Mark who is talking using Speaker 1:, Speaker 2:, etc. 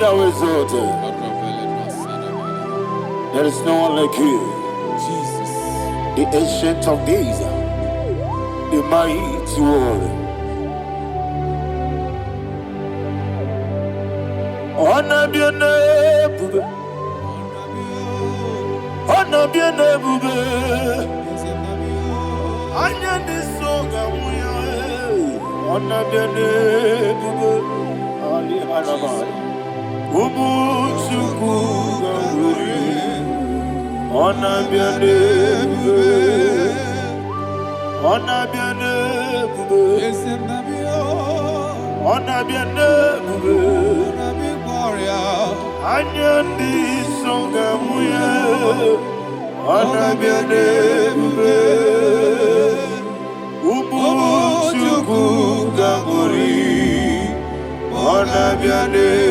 Speaker 1: thou exalted. There is no one like you.
Speaker 2: Jesus.
Speaker 1: The ancient of days, the mighty warrior. Honor be your name, honor be your name, Anya this song, honor be your name, Ali Alabama, Umuchuku, honor be your name, honor be your name, honor be your name. Anya this song, honor be your name, Umuchuku Gaburi, honor be your name.